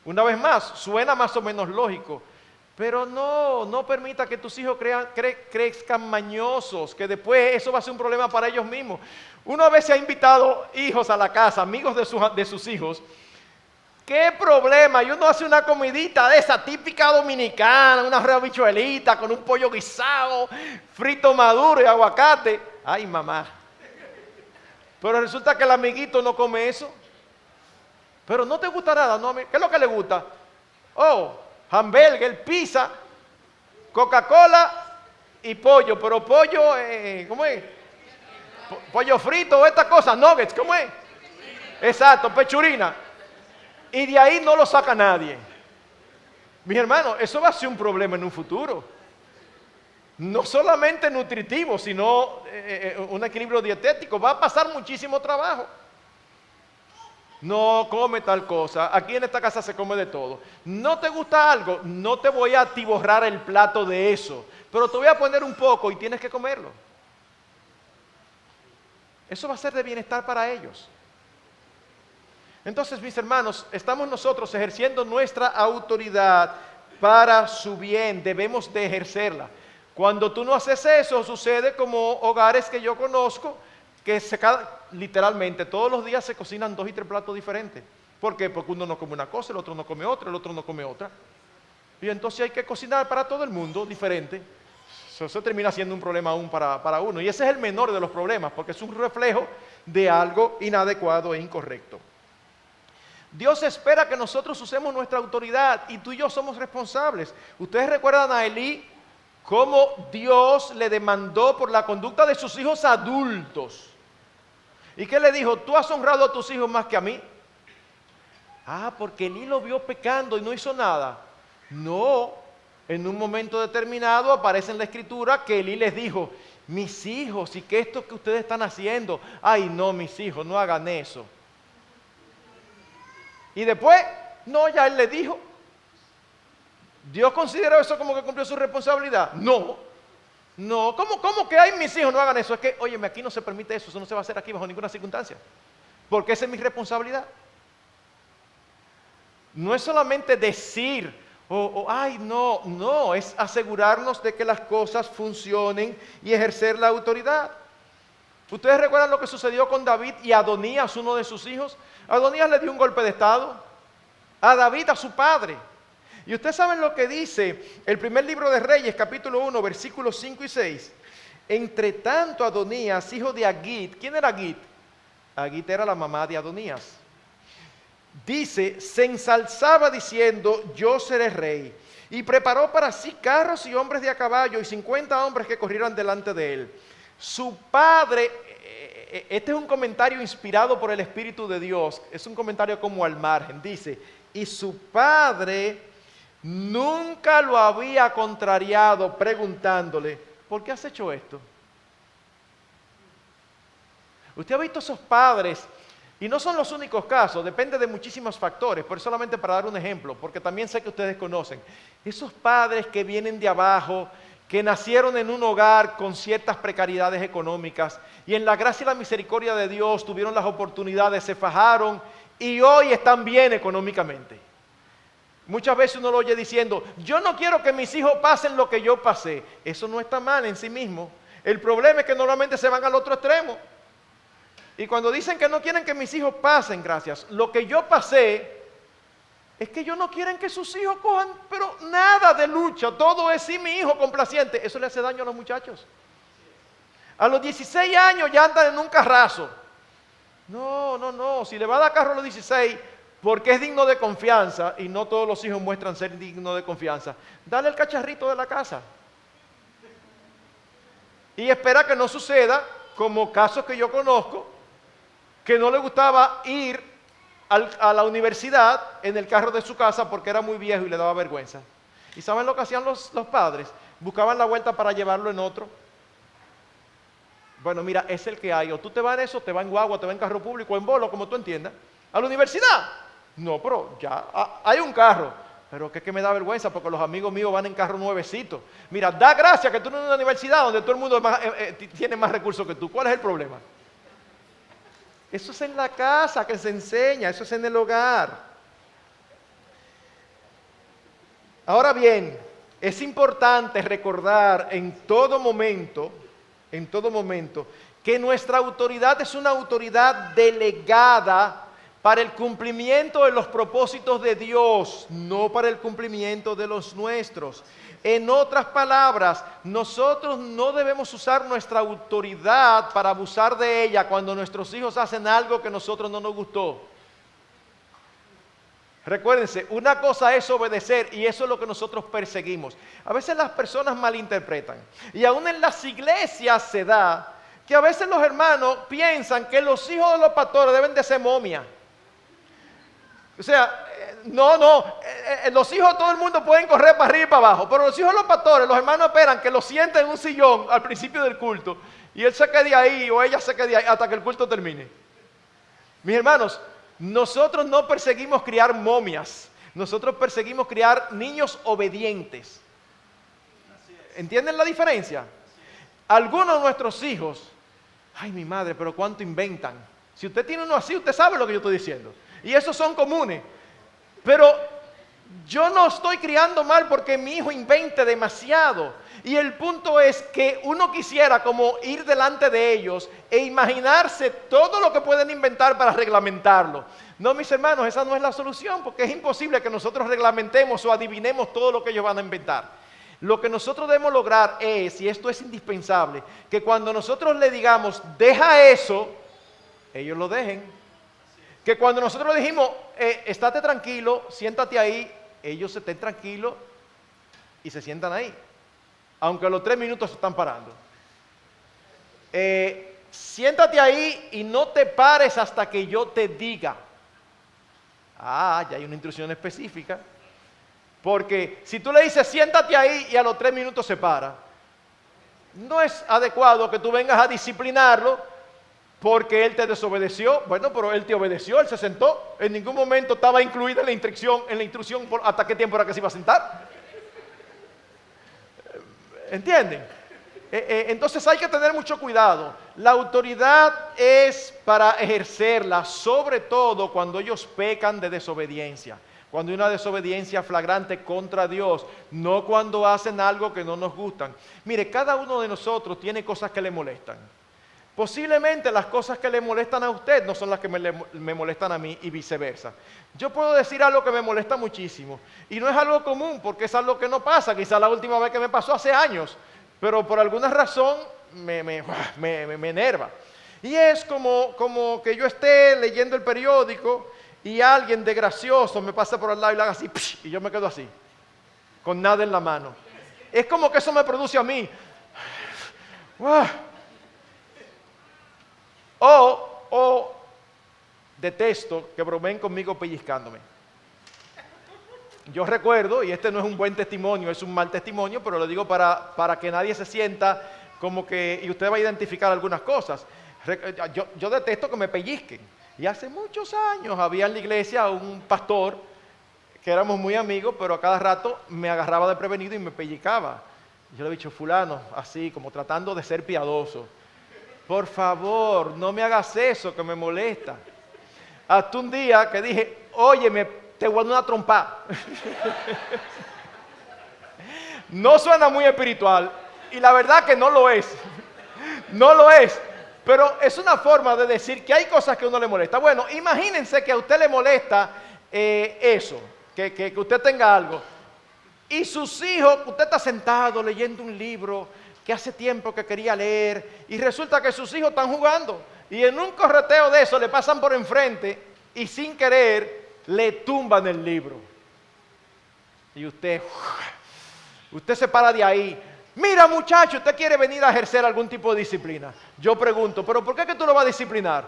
Una vez más, suena más o menos lógico. Pero no permita que tus hijos crezcan mañosos, que después eso va a ser un problema para ellos mismos. Uno a veces ha invitado hijos a la casa, amigos de sus hijos. ¿Qué problema? Y uno hace una comidita de esa típica dominicana, una habichuelita con un pollo guisado, frito maduro y aguacate. Ay, mamá. Pero resulta que el amiguito no come eso. Pero no te gusta nada, ¿no? ¿Qué es lo que le gusta? Oh, hamburger, pizza, Coca-Cola y pollo. Pero pollo, ¿cómo es? Pollo frito o esta cosa, nuggets, ¿cómo es? Exacto, pechurina. Y de ahí no lo saca nadie. Mis hermanos, eso va a ser un problema en un futuro. No solamente nutritivo, sino un equilibrio dietético. Va a pasar muchísimo trabajo. No come tal cosa. Aquí en esta casa se come de todo. ¿No te gusta algo? No te voy a atiborrar el plato de eso, pero te voy a poner un poco y tienes que comerlo. Eso va a ser de bienestar para ellos. Entonces, mis hermanos, estamos nosotros ejerciendo nuestra autoridad para su bien. Debemos de ejercerla. Cuando tú no haces eso, sucede como hogares que yo conozco, que literalmente todos los días se cocinan 2 y 3 platos diferentes. ¿Por qué? Porque uno no come una cosa, el otro no come otra, el otro no come otra. Y entonces hay que cocinar para todo el mundo diferente. Eso termina siendo un problema aún para uno. Y ese es el menor de los problemas, porque es un reflejo de algo inadecuado e incorrecto. Dios espera que nosotros usemos nuestra autoridad y tú y yo somos responsables. Ustedes recuerdan a Elí, cómo Dios le demandó por la conducta de sus hijos adultos. ¿Y qué le dijo? ¿Tú has honrado a tus hijos más que a mí? Ah, porque Elí lo vio pecando y no hizo nada. No, en un momento determinado aparece en la Escritura que Elí les dijo, mis hijos, ¿y qué es esto que ustedes están haciendo? Ay, no, mis hijos, no hagan eso. Y después, no, ya él le dijo. ¿Dios consideró eso como que cumplió su responsabilidad? No. No, ¿cómo que hay mis hijos no hagan eso? Es que, óyeme, aquí no se permite eso, eso no se va a hacer aquí bajo ninguna circunstancia. Porque esa es mi responsabilidad. No es solamente decir, ay, no, es asegurarnos de que las cosas funcionen y ejercer la autoridad. ¿Ustedes recuerdan lo que sucedió con David y Adonías, uno de sus hijos? Adonías le dio un golpe de estado a David, a su padre. Y ustedes saben lo que dice el primer libro de Reyes, capítulo 1, versículos 5 y 6. Entre tanto, Adonías, hijo de Agit, ¿quién era Agit? Agit era la mamá de Adonías. Dice, se ensalzaba diciendo, yo seré rey. Y preparó para sí carros y hombres de a caballo y 50 hombres que corrieran delante de él. Su padre, este es un comentario inspirado por el Espíritu de Dios, es un comentario como al margen, dice, y su padre nunca lo había contrariado preguntándole, ¿por qué has hecho esto? Usted ha visto esos padres, y no son los únicos casos, depende de muchísimos factores, pero solamente para dar un ejemplo, porque también sé que ustedes conocen, esos padres que vienen de abajo, que nacieron en un hogar con ciertas precariedades económicas y en la gracia y la misericordia de Dios tuvieron las oportunidades, se fajaron y hoy están bien económicamente. Muchas veces uno lo oye diciendo, yo no quiero que mis hijos pasen lo que yo pasé. Eso no está mal en sí mismo. El problema es que normalmente se van al otro extremo. Y cuando dicen que no quieren que mis hijos pasen, gracias, lo que yo pasé, es que ellos no quieren que sus hijos cojan, pero nada de lucha, todo es sí mi hijo complaciente. Eso le hace daño a los muchachos. A los 16 años ya andan en un carrazo. No, si le va a dar carro a los 16, porque es digno de confianza, y no todos los hijos muestran ser dignos de confianza, dale el cacharrito de la casa. Y espera que no suceda, como casos que yo conozco, que no le gustaba ir a la universidad en el carro de su casa porque era muy viejo y le daba vergüenza. ¿Y saben lo que hacían los padres? Buscaban la vuelta para llevarlo en otro. Bueno, mira, es el que hay. O tú te vas en eso, te vas en guagua, te vas en carro público, en bolo, como tú entiendas. ¿A la universidad? No, pero ya hay un carro. Pero que es que me da vergüenza porque los amigos míos van en carro nuevecito. Mira, da gracia que tú no en una universidad donde todo el mundo tiene más recursos que tú. ¿Cuál es el problema? Eso es en la casa que se enseña, eso es en el hogar. Ahora bien, es importante recordar en todo momento, que nuestra autoridad es una autoridad delegada para el cumplimiento de los propósitos de Dios, no para el cumplimiento de los nuestros. En otras palabras, nosotros no debemos usar nuestra autoridad para abusar de ella cuando nuestros hijos hacen algo que a nosotros no nos gustó. Recuérdense, una cosa es obedecer y eso es lo que nosotros perseguimos. A veces las personas malinterpretan y aún en las iglesias se da que a veces los hermanos piensan que los hijos de los pastores deben de ser momias. O sea, Los hijos de todo el mundo pueden correr para arriba y para abajo, pero los hijos de los pastores, los hermanos esperan que lo sienten en un sillón al principio del culto y él se quede ahí o ella se quede ahí hasta que el culto termine. Mis hermanos, nosotros no perseguimos criar momias, nosotros perseguimos criar niños obedientes. ¿Entienden la diferencia? Algunos de nuestros hijos, ay mi madre, pero cuánto inventan. Si usted tiene uno así, usted sabe lo que yo estoy diciendo. Y esos son comunes. Pero yo no estoy criando mal porque mi hijo invente demasiado. Y el punto es que uno quisiera como ir delante de ellos e imaginarse todo lo que pueden inventar para reglamentarlo. No, mis hermanos, esa no es la solución, porque es imposible que nosotros reglamentemos o adivinemos todo lo que ellos van a inventar. Lo que nosotros debemos lograr es, y esto es indispensable, que cuando nosotros le digamos, deja eso, ellos lo dejen. Que cuando nosotros le dijimos, estate tranquilo, siéntate ahí, ellos estén tranquilos y se sientan ahí. Aunque a los 3 minutos se están parando. Siéntate ahí y no te pares hasta que yo te diga. Ya hay una instrucción específica. Porque si tú le dices siéntate ahí y a los 3 minutos se para, no es adecuado que tú vengas a disciplinarlo porque él te desobedeció. Bueno, pero él te obedeció, él se sentó. En ningún momento estaba incluida en la instrucción hasta qué tiempo era que se iba a sentar. ¿Entienden? Entonces hay que tener mucho cuidado. La autoridad es para ejercerla, sobre todo cuando ellos pecan de desobediencia. Cuando hay una desobediencia flagrante contra Dios, no cuando hacen algo que no nos gustan. Mire, cada uno de nosotros tiene cosas que le molestan. Posiblemente las cosas que le molestan a usted no son las que me molestan a mí y viceversa. Yo puedo decir algo que me molesta muchísimo y no es algo común porque es algo que no pasa. Quizá la última vez que me pasó hace años, pero por alguna razón me enerva. Y es como que yo esté leyendo el periódico y alguien de gracioso me pasa por al lado y le haga así, y yo me quedo así, con nada en la mano. Es como que eso me produce a mí. O detesto que bromeen conmigo pellizcándome. Yo recuerdo, y este no es un buen testimonio, es un mal testimonio, pero lo digo para que nadie se sienta como que, y usted va a identificar algunas cosas. Yo detesto que me pellizquen. Y hace muchos años había en la iglesia un pastor que éramos muy amigos, pero a cada rato me agarraba de prevenido y me pellizcaba. Yo le he dicho, fulano, así como tratando de ser piadoso, por favor, no me hagas eso que me molesta. Hasta un día que dije, óyeme, te voy a dar una trompada. No suena muy espiritual y la verdad que no lo es. No lo es. Pero es una forma de decir que hay cosas que a uno le molesta. Bueno, imagínense que a usted le molesta eso, que usted tenga algo. Y sus hijos, usted está sentado leyendo un libro que hace tiempo que quería leer y resulta que sus hijos están jugando. Y en un correteo de eso le pasan por enfrente y sin querer le tumban el libro. Y usted se para de ahí. Mira muchacho, usted quiere venir a ejercer algún tipo de disciplina. Yo pregunto, ¿pero por qué que tú lo vas a disciplinar?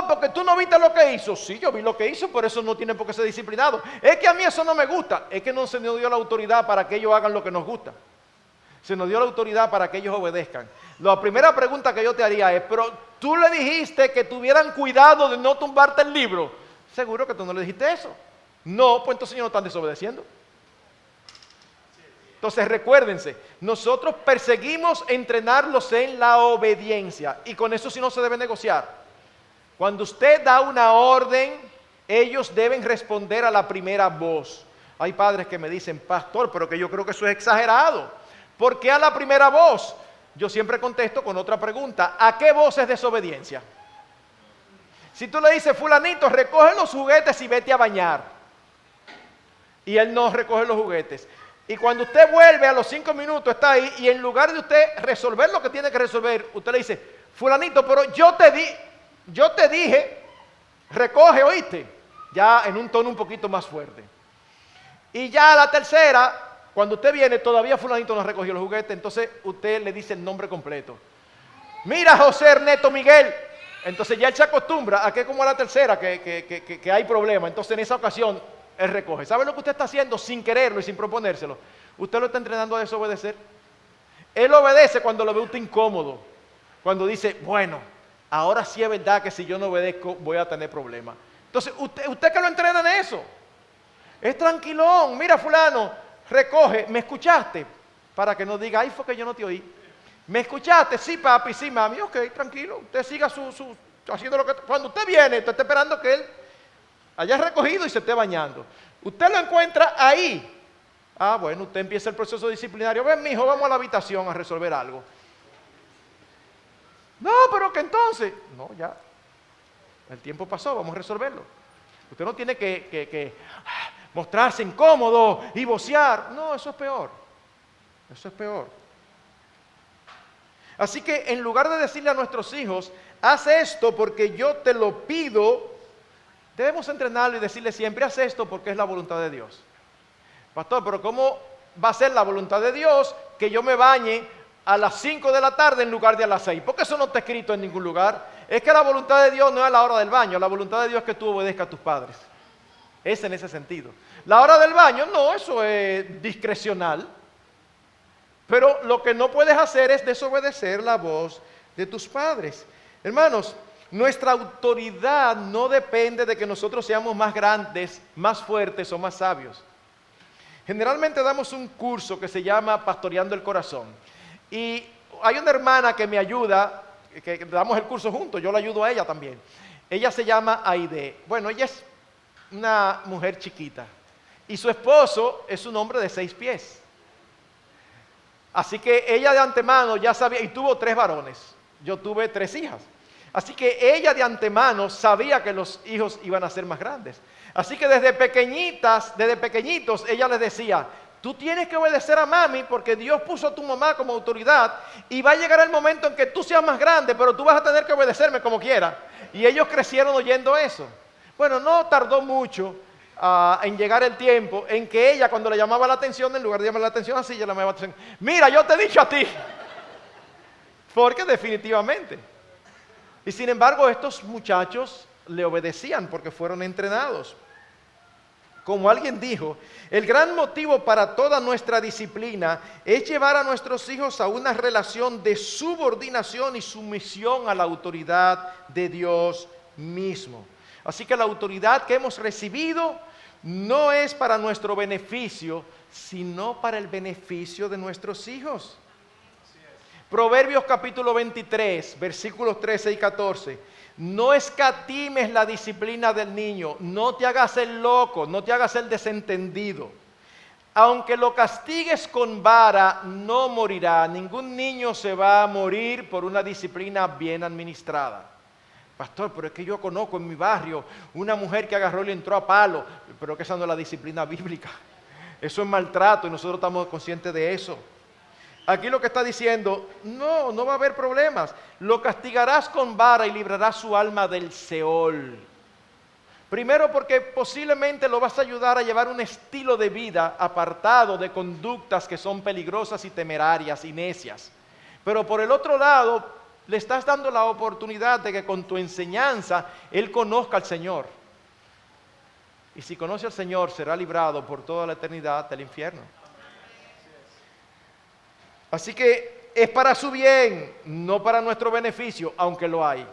Porque tú no viste lo que hizo. Sí, yo vi lo que hizo, por eso no tiene por qué ser disciplinado. Es que a mí eso no me gusta. Es que no se nos dio la autoridad para que ellos hagan lo que nos gusta. Se nos dio la autoridad para que ellos obedezcan. La primera pregunta que yo te haría es, pero tú le dijiste que tuvieran cuidado de no tumbarte el libro. ¿Seguro que tú no le dijiste eso? No, pues entonces ellos no están desobedeciendo. Entonces recuérdense, nosotros perseguimos entrenarlos en la obediencia y con eso sí no se debe negociar. Cuando usted da una orden, ellos deben responder a la primera voz. Hay padres que me dicen, pastor, pero que yo creo que eso es exagerado. ¿Por qué a la primera voz? Yo siempre contesto con otra pregunta, ¿a qué voz es desobediencia? Si tú le dices, fulanito, recoge los juguetes y vete a bañar. Y él no recoge los juguetes. Y cuando usted vuelve a los 5 minutos, está ahí, y en lugar de usted resolver lo que tiene que resolver, usted le dice, fulanito, pero yo te dije, recoge, ¿oíste? Ya en un tono un poquito más fuerte. Y ya a la tercera, cuando usted viene, todavía fulanito no recogió los juguetes, entonces usted le dice el nombre completo. Mira, José Ernesto Miguel. Entonces ya él se acostumbra a que como a la tercera que hay problema. Entonces en esa ocasión él recoge. ¿Sabe lo que usted está haciendo sin quererlo y sin proponérselo? Usted lo está entrenando a desobedecer. Él obedece cuando lo ve usted incómodo. Cuando dice, bueno, ahora sí es verdad que si yo no obedezco voy a tener problemas. Entonces, usted que lo entrena en eso. Es tranquilón. Mira, fulano, recoge. ¿Me escuchaste? Para que no diga, ay, fue que yo no te oí. ¿Me escuchaste? Sí, papi, sí, mami. Ok, tranquilo. Usted siga haciendo lo que... Cuando usted viene, usted está esperando que él haya recogido y se esté bañando. Usted lo encuentra ahí. Ah, bueno, usted empieza el proceso disciplinario. Ven, mijo, vamos a la habitación a resolver algo. No, pero que entonces... No, ya. El tiempo pasó, vamos a resolverlo. Usted no tiene que mostrarse incómodo y vocear. No, eso es peor. Eso es peor. Así que en lugar de decirle a nuestros hijos, haz esto porque yo te lo pido, debemos entrenarlo y decirle siempre, haz esto porque es la voluntad de Dios. Pastor, pero ¿cómo va a ser la voluntad de Dios que yo me bañe a las 5 de la tarde en lugar de a las 6? Porque eso no está escrito en ningún lugar. Es que la voluntad de Dios no es la hora del baño, la voluntad de Dios es que tú obedezcas a tus padres. Es en ese sentido. La hora del baño, no, eso es discrecional. Pero lo que no puedes hacer es desobedecer la voz de tus padres. Hermanos, nuestra autoridad no depende de que nosotros seamos más grandes, más fuertes o más sabios. Generalmente damos un curso que se llama Pastoreando el Corazón. Y hay una hermana que me ayuda, que damos el curso juntos, yo la ayudo a ella también. Ella se llama Aide. Bueno, ella es una mujer chiquita. Y su esposo es un hombre de 6 pies. Así que ella de antemano ya sabía, y tuvo 3 varones, yo tuve 3 hijas. Así que ella de antemano sabía que los hijos iban a ser más grandes. Así que desde pequeñitos, ella les decía, tú tienes que obedecer a mami porque Dios puso a tu mamá como autoridad y va a llegar el momento en que tú seas más grande, pero tú vas a tener que obedecerme como quiera. Y ellos crecieron oyendo eso. Bueno, no tardó mucho en llegar el tiempo en que ella, cuando le llamaba la atención, en lugar de llamar la atención así, ella le llamaba la atención. Mira, yo te he dicho a ti. Porque definitivamente. Y sin embargo, estos muchachos le obedecían porque fueron entrenados. Como alguien dijo, el gran motivo para toda nuestra disciplina es llevar a nuestros hijos a una relación de subordinación y sumisión a la autoridad de Dios mismo. Así que la autoridad que hemos recibido no es para nuestro beneficio, sino para el beneficio de nuestros hijos. Proverbios capítulo 23, versículos 13 y 14. No escatimes la disciplina del niño, no te hagas el loco, no te hagas el desentendido. Aunque lo castigues con vara, no morirá. Ningún niño se va a morir por una disciplina bien administrada. Pastor, pero es que yo conozco en mi barrio una mujer que agarró y le entró a palo, pero que esa no es la disciplina bíblica. Eso es maltrato y nosotros estamos conscientes de eso. Aquí lo que está diciendo, no va a haber problemas. Lo castigarás con vara y librarás su alma del Seol. Primero porque posiblemente lo vas a ayudar a llevar un estilo de vida apartado de conductas que son peligrosas y temerarias y necias. Pero por el otro lado, le estás dando la oportunidad de que con tu enseñanza Él conozca al Señor. Y si conoce al Señor, será librado por toda la eternidad del infierno. Así que es para su bien, no para nuestro beneficio, aunque lo hay.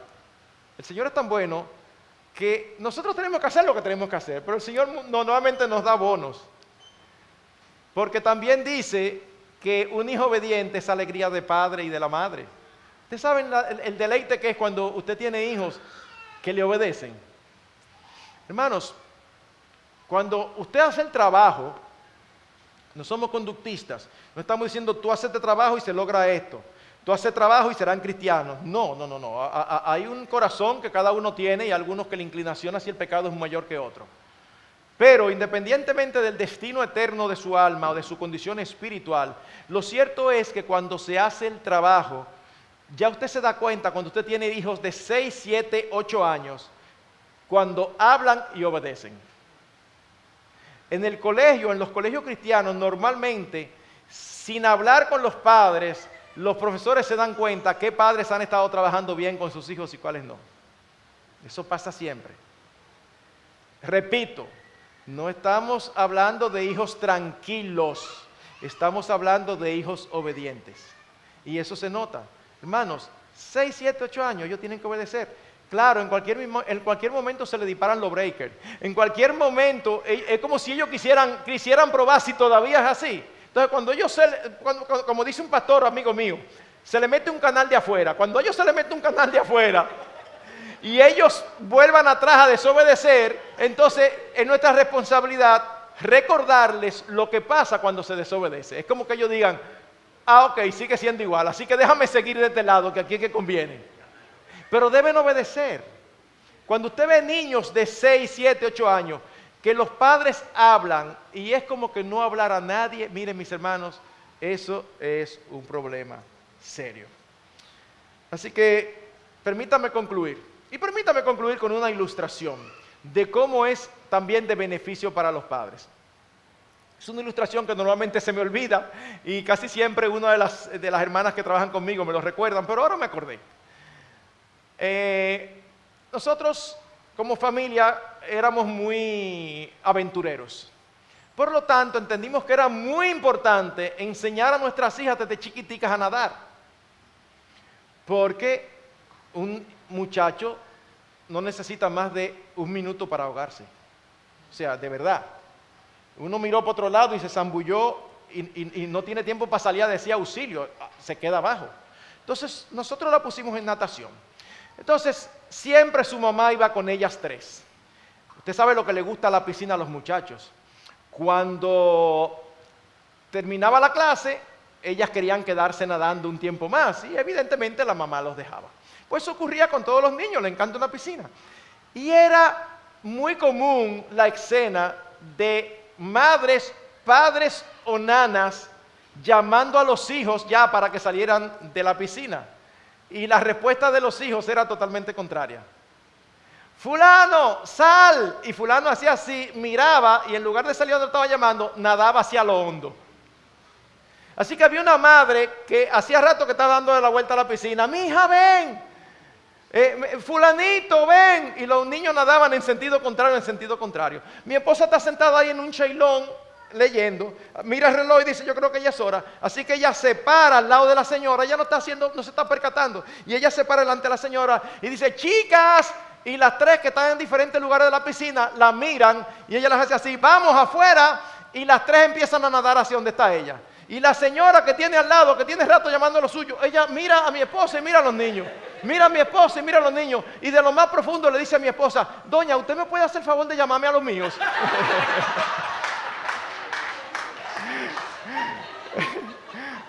El Señor es tan bueno que nosotros tenemos que hacer lo que tenemos que hacer, pero el Señor nuevamente nos da bonos. Porque también dice que un hijo obediente es alegría del padre y de la madre. Ustedes saben el deleite que es cuando usted tiene hijos que le obedecen. Hermanos, cuando usted hace el trabajo, no somos conductistas, no estamos diciendo tú haces este trabajo y se logra esto, tú haces trabajo y serán cristianos. No. Hay un corazón que cada uno tiene y algunos que la inclinación hacia el pecado es mayor que otro. Pero independientemente del destino eterno de su alma o de su condición espiritual, lo cierto es que cuando se hace el trabajo, ya usted se da cuenta cuando usted tiene hijos de 6, 7, 8 años, cuando hablan y obedecen. En el colegio, en los colegios cristianos, normalmente, sin hablar con los padres, los profesores se dan cuenta qué padres han estado trabajando bien con sus hijos y cuáles no. Eso pasa siempre. Repito, No estamos hablando de hijos tranquilos, estamos hablando de hijos obedientes. Y eso se nota. Hermanos, 6, 7, 8 años, ellos tienen que obedecer. Claro, en cualquier momento se le disparan los breakers. En cualquier momento, es como si ellos quisieran probar si todavía es así. Entonces, como dice un pastor amigo mío, se le mete un canal de afuera. Cuando a ellos se le mete un canal de afuera y ellos vuelvan atrás a desobedecer, entonces es nuestra responsabilidad recordarles lo que pasa cuando se desobedece. Es como que ellos digan, ok, sigue siendo igual, así que déjame seguir de este lado, que aquí es que conviene. Pero deben obedecer. Cuando usted ve niños de 6, 7, 8 años, que los padres hablan y es como que no hablar a nadie, miren mis hermanos, eso es un problema serio. Así que permítame concluir. Y permítame concluir con una ilustración de cómo es también de beneficio para los padres. Es una ilustración que normalmente se me olvida y casi siempre una de las hermanas que trabajan conmigo me lo recuerdan, pero ahora me acordé. Nosotros como familia éramos muy aventureros. Por lo tanto, entendimos que era muy importante enseñar a nuestras hijas desde chiquiticas a nadar. Porque un muchacho no necesita más de 1 minuto para ahogarse. O sea, de verdad. Uno miró para otro lado y se zambulló y no tiene tiempo para salir a decir auxilio, se queda abajo. Entonces, nosotros la pusimos en natación. Entonces, siempre su mamá iba con ellas 3. Usted sabe lo que le gusta a la piscina a los muchachos. Cuando terminaba la clase, ellas querían quedarse nadando un tiempo más y evidentemente la mamá los dejaba. Pues eso ocurría con todos los niños, le encanta una piscina. Y era muy común la escena de madres, padres o nanas llamando a los hijos ya para que salieran de la piscina. Y la respuesta de los hijos era totalmente contraria. Fulano, sal. Y fulano hacía así, miraba y en lugar de salir donde estaba llamando, nadaba hacia lo hondo. Así que había una madre que hacía rato que estaba dando la vuelta a la piscina. Mi hija, ven. Fulanito, ven. Y los niños nadaban en sentido contrario, Mi esposa está sentada ahí en un chailón leyendo, mira el reloj y dice, yo creo que ya es hora. Así que ella se para al lado de la señora, ella no se está percatando. Y ella se para delante de la señora y dice, chicas. Y las 3 que están en diferentes lugares de la piscina, la miran y ella las hace así, vamos afuera. Y las 3 empiezan a nadar hacia donde está ella. Y la señora que tiene al lado, que tiene rato llamando a lo suyo, ella mira a mi esposa y mira a los niños. Mira a mi esposa y mira a los niños. Y de lo más profundo le dice a mi esposa, doña, ¿usted me puede hacer el favor de llamarme a los míos?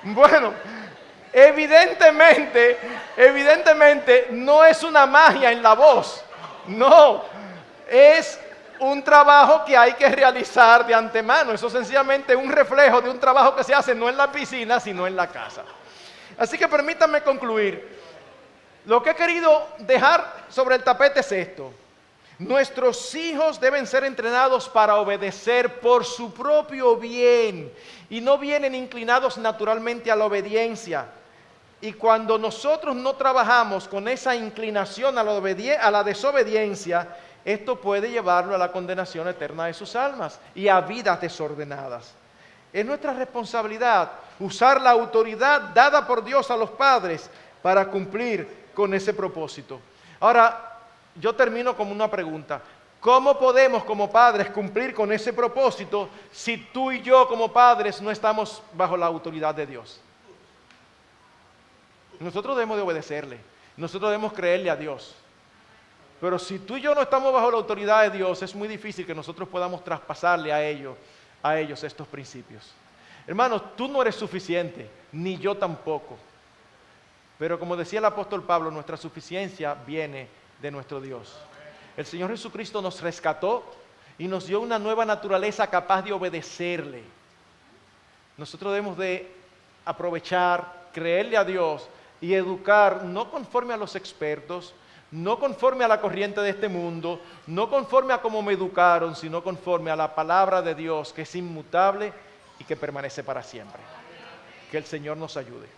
Bueno, evidentemente no es una magia en la voz. No, es un trabajo que hay que realizar de antemano. Eso sencillamente es un reflejo de un trabajo que se hace no en la piscina, sino en la casa. Así que permítanme concluir. Lo que he querido dejar sobre el tapete es esto. Nuestros hijos deben ser entrenados para obedecer por su propio bien y no vienen inclinados naturalmente a la obediencia. Y cuando nosotros no trabajamos con esa inclinación a la desobediencia, esto puede llevarlo a la condenación eterna de sus almas y a vidas desordenadas. Es nuestra responsabilidad usar la autoridad dada por Dios a los padres para cumplir con ese propósito. Ahora, yo termino con una pregunta. ¿Cómo podemos como padres cumplir con ese propósito si tú y yo como padres no estamos bajo la autoridad de Dios? Nosotros debemos de obedecerle. Nosotros debemos creerle a Dios. Pero si tú y yo no estamos bajo la autoridad de Dios, es muy difícil que nosotros podamos traspasarle a ellos estos principios. Hermanos, tú no eres suficiente, ni yo tampoco. Pero como decía el apóstol Pablo, nuestra suficiencia viene de nuestro Dios. El Señor Jesucristo nos rescató y nos dio una nueva naturaleza capaz de obedecerle. Nosotros debemos de aprovechar, creerle a Dios y educar no conforme a los expertos, no conforme a la corriente de este mundo, no conforme a cómo me educaron, sino conforme a la palabra de Dios que es inmutable y que permanece para siempre. Que el Señor nos ayude.